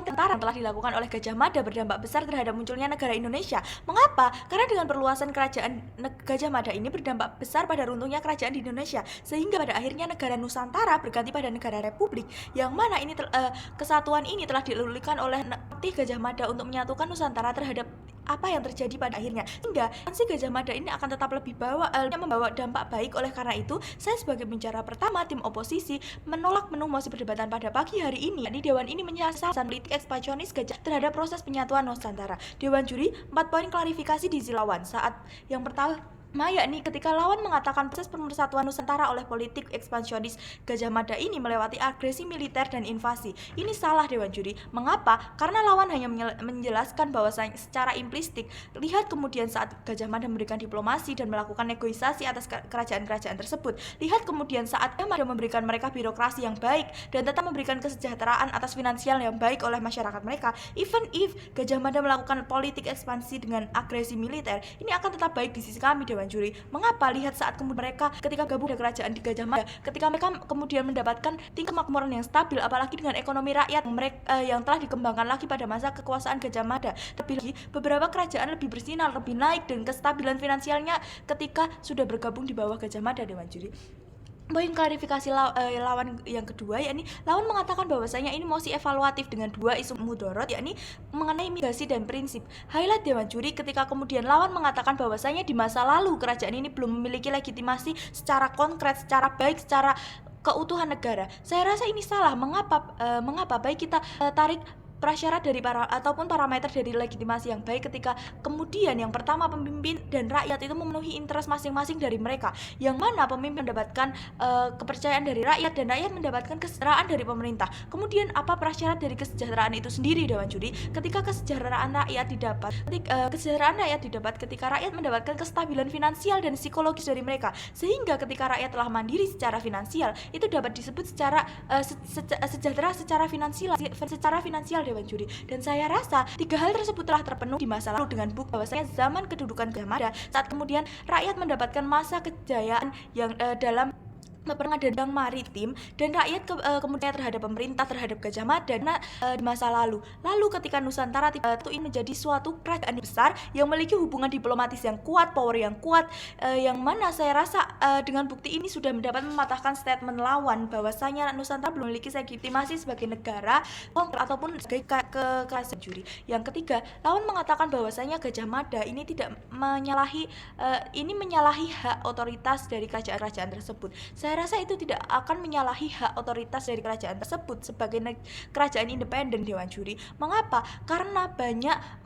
tentara yang telah dilakukan oleh Gajah Mada berdampak besar terhadap munculnya negara Indonesia. Mengapa? Karena dengan perluasan kerajaan Gajah Mada ini berdampak besar pada runtuhnya kerajaan di Indonesia, sehingga pada akhirnya negara Nusantara berganti pada negara Republik, yang mana ini kesatuan ini telah dilulukan oleh Gajah Mada untuk menyatukan Nusantara terhadap apa yang terjadi pada akhirnya, sehingga si Gajah Mada ini akan tetap membawa dampak baik. Oleh karena itu, saya sebagai pembicara pertama tim oposisi menolak penuh mosi perdebatan pada pagi hari ini. Dewan ini menyasar politik ekspansionis Gajah terhadap proses penyatuan Nusantara. Dewan juri 4 poin klarifikasi di Zilawan. Saat yang pertama, yakni ketika lawan mengatakan proses pemersatuan Nusantara oleh politik ekspansionis Gajah Mada ini melewati agresi militer dan invasi. Ini salah Dewan Juri. Mengapa? Karena lawan hanya menjelaskan bahwa secara implistik. Lihat kemudian saat Gajah Mada memberikan diplomasi dan melakukan negosiasi atas kerajaan-kerajaan tersebut. Lihat kemudian saat Gajah Mada memberikan mereka birokrasi yang baik dan tetap memberikan kesejahteraan atas finansial yang baik oleh masyarakat mereka. Even if Gajah Mada melakukan politik ekspansi dengan agresi militer, ini akan tetap baik di sisi kami Dewan Juri. Mengapa? Lihat saat kemudian mereka ketika gabung dengan kerajaan di Gajah Mada, ketika mereka kemudian mendapatkan tingkat kemakmuran yang stabil, apalagi dengan ekonomi rakyat yang telah dikembangkan lagi pada masa kekuasaan Gajah Mada. Terlebih lagi, beberapa kerajaan lebih bersinar, lebih naik dan kestabilan finansialnya ketika sudah bergabung di bawah Gajah Mada Dewan Juri. Poin klarifikasi lawan yang kedua, yakni lawan mengatakan bahwasanya ini mosi evaluatif dengan 2 isu mudorot, yakni mengenai migrasi dan prinsip. Highlight Dewan Juri ketika kemudian lawan mengatakan bahwasanya di masa lalu kerajaan ini belum memiliki legitimasi secara konkret, secara baik, secara keutuhan negara. Saya rasa ini salah. Mengapa? Baik kita tarik prasyarat dari parameter dari legitimasi yang baik ketika kemudian yang pertama pemimpin dan rakyat itu memenuhi interest masing-masing dari mereka, yang mana pemimpin mendapatkan kepercayaan dari rakyat dan rakyat mendapatkan kesejahteraan dari pemerintah. Kemudian apa prasyarat dari kesejahteraan itu sendiri Dewan Juri? Ketika kesejahteraan rakyat didapat ketika rakyat mendapatkan kestabilan finansial dan psikologis dari mereka, sehingga ketika rakyat telah mandiri secara finansial, itu dapat disebut secara sejahtera secara finansial Dewan Juri. Dan saya rasa 3 hal tersebut telah terpenuhi di masa lalu dengan bukti bahwasanya zaman kedudukan Gajah Mada saat kemudian rakyat mendapatkan masa kejayaan yang dalam pengadilan maritim dan rakyat kemudian terhadap pemerintah, terhadap Gajah Mada di masa lalu. Lalu ketika Nusantara itu menjadi suatu kerajaan besar yang memiliki hubungan diplomatis yang kuat, power yang kuat, yang mana saya rasa dengan bukti ini sudah dapat mematahkan statement lawan bahwasanya Nusantara belum memiliki legitimasi sebagai negara ataupun sebagai kerajaan juri. Yang ketiga, lawan mengatakan bahwasanya Gajah Mada ini tidak menyalahi hak otoritas dari kerajaan-kerajaan tersebut. Saya rasa itu tidak akan menyalahi hak otoritas dari kerajaan tersebut sebagai kerajaan independen Dewan Juri. Mengapa? Karena banyak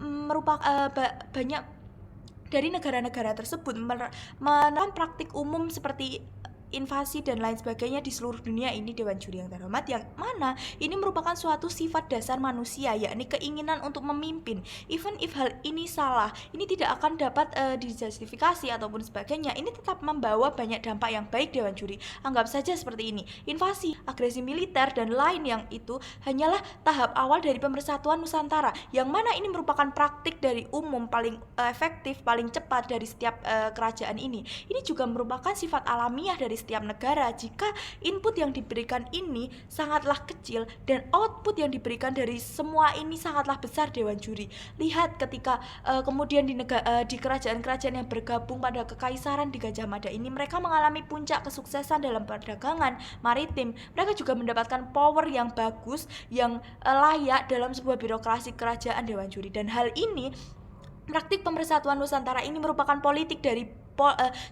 dari negara-negara tersebut menerapkan praktik umum seperti invasi dan lain sebagainya di seluruh dunia ini Dewan Juri yang terhormat, yang mana ini merupakan suatu sifat dasar manusia, yakni keinginan untuk memimpin. Even if hal ini salah, ini tidak akan dapat dijustifikasi ataupun sebagainya, ini tetap membawa banyak dampak yang baik Dewan Juri. Anggap saja seperti ini, invasi, agresi militer dan lain yang itu hanyalah tahap awal dari pemersatuan Nusantara, yang mana ini merupakan praktik dari umum paling efektif, paling cepat dari setiap kerajaan ini. Ini juga merupakan sifat alamiah dari setiap negara jika input yang diberikan ini sangatlah kecil dan output yang diberikan dari semua ini sangatlah besar Dewan Juri. Lihat ketika kemudian di kerajaan-kerajaan yang bergabung pada kekaisaran di Gajah Mada ini, mereka mengalami puncak kesuksesan dalam perdagangan maritim. Mereka juga mendapatkan power yang bagus, yang layak dalam sebuah birokrasi kerajaan Dewan Juri. Dan hal ini, praktik pemersatuan Nusantara ini merupakan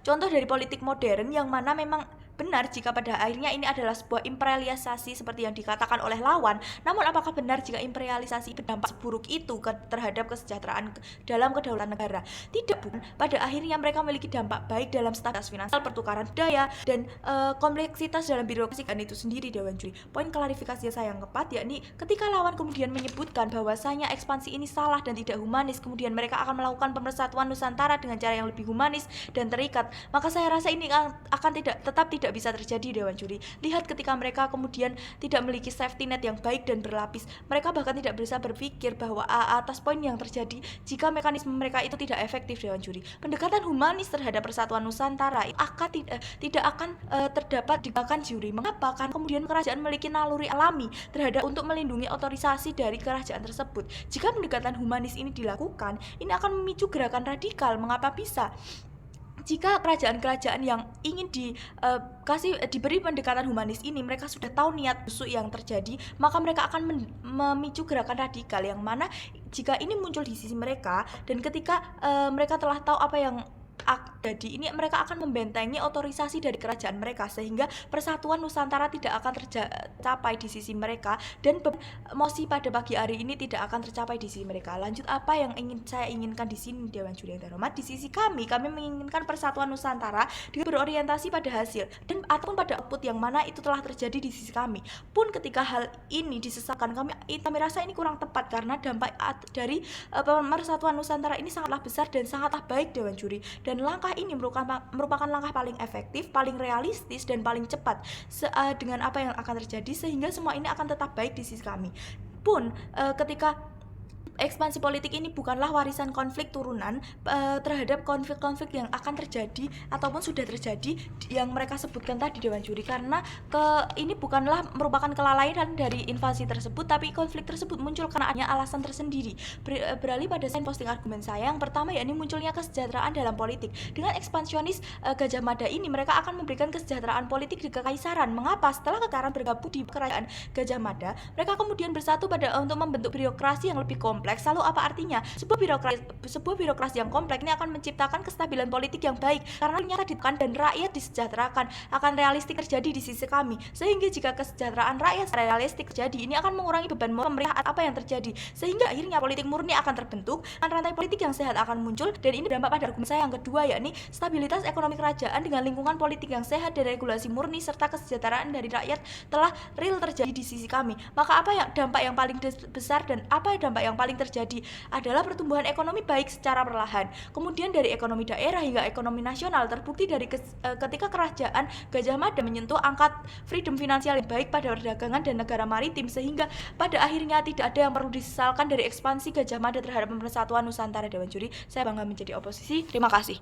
contoh dari politik modern, yang mana memang benar jika pada akhirnya ini adalah sebuah imperialisasi seperti yang dikatakan oleh lawan. Namun apakah benar jika imperialisasi berdampak seburuk itu terhadap kesejahteraan dalam kedaulatan negara? Tidak, bukan. Pada akhirnya mereka memiliki dampak baik dalam stabilitas finansial, pertukaran budaya, dan kompleksitas dalam birokrasi itu sendiri Dewan Juri. Poin klarifikasi saya yang keempat, yakni ketika lawan kemudian menyebutkan bahwasanya ekspansi ini salah dan tidak humanis, kemudian mereka akan melakukan pemersatuan Nusantara dengan cara yang lebih humanis dan terikat, maka saya rasa ini akan tetap tidak tidak bisa terjadi, Dewan Juri. Lihat ketika mereka kemudian tidak memiliki safety net yang baik dan berlapis, mereka bahkan tidak bisa berpikir bahwa atas poin yang terjadi jika mekanisme mereka itu tidak efektif, Dewan Juri. Pendekatan humanis terhadap persatuan Nusantara tidak akan terdapat di belakang juri. Mengapa? Karena kemudian kerajaan memiliki naluri alami terhadap untuk melindungi otorisasi dari kerajaan tersebut. Jika pendekatan humanis ini dilakukan, ini akan memicu gerakan radikal. Mengapa bisa? Jika kerajaan-kerajaan yang ingin diberi pendekatan humanis ini, mereka sudah tahu niat busuk yang terjadi, maka mereka akan memicu gerakan radikal, yang mana jika ini muncul di sisi mereka, dan ketika mereka telah tahu apa yang jadi ini mereka akan membentengi otorisasi dari kerajaan mereka, sehingga persatuan Nusantara tidak akan tercapai di sisi mereka, dan emosi pada pagi hari ini tidak akan tercapai di sisi mereka. Lanjut, apa yang saya inginkan di sini, Dewan Juri yang terhormat, di sisi kami menginginkan persatuan Nusantara dengan berorientasi pada hasil dan ataupun pada output, yang mana itu telah terjadi di sisi kami. Pun ketika hal ini disesalkan, kami rasa ini kurang tepat, karena dampak dari persatuan Nusantara ini sangatlah besar dan sangatlah baik, Dewan Juri. Dan langkah ini merupakan langkah paling efektif, paling realistis, dan paling cepat dengan apa yang akan terjadi, sehingga semua ini akan tetap baik di sisi kami. Pun ketika ekspansi politik ini bukanlah warisan konflik turunan terhadap konflik-konflik yang akan terjadi ataupun sudah terjadi yang mereka sebutkan tadi, Dewan Juri, karena ini bukanlah merupakan kelalaian dari invasi tersebut, tapi konflik tersebut muncul karena adanya alasan tersendiri. Beralih pada posting argumen saya yang pertama, yakni munculnya kesejahteraan dalam politik. Dengan ekspansionis Gajah Mada ini, mereka akan memberikan kesejahteraan politik di kekaisaran. Mengapa? Setelah kekaisaran bergabung di kerajaan Gajah Mada, mereka kemudian bersatu untuk membentuk birokrasi yang lebih kompleks. Lalu apa artinya? Sebuah birokrasi yang kompleks ini akan menciptakan kestabilan politik yang baik, karena nyata ditekan dan rakyat disejahterakan, akan realistik terjadi di sisi kami. Sehingga jika kesejahteraan rakyat realistik terjadi, ini akan mengurangi beban pemerintah apa yang terjadi, sehingga akhirnya politik murni akan terbentuk dan rantai politik yang sehat akan muncul. Dan ini berdampak pada argumen saya yang kedua, yakni stabilitas ekonomi kerajaan dengan lingkungan politik yang sehat dan regulasi murni serta kesejahteraan dari rakyat telah real terjadi di sisi kami. Maka dampak yang paling besar dan dampak yang paling terjadi adalah pertumbuhan ekonomi baik secara perlahan. Kemudian dari ekonomi daerah hingga ekonomi nasional terbukti dari ketika kerajaan Gajah Mada menyentuh angka freedom finansial yang baik pada perdagangan dan negara maritim, sehingga pada akhirnya tidak ada yang perlu disesalkan dari ekspansi Gajah Mada terhadap persatuan Nusantara, Dewan Juri. Saya bangga menjadi oposisi. Terima kasih.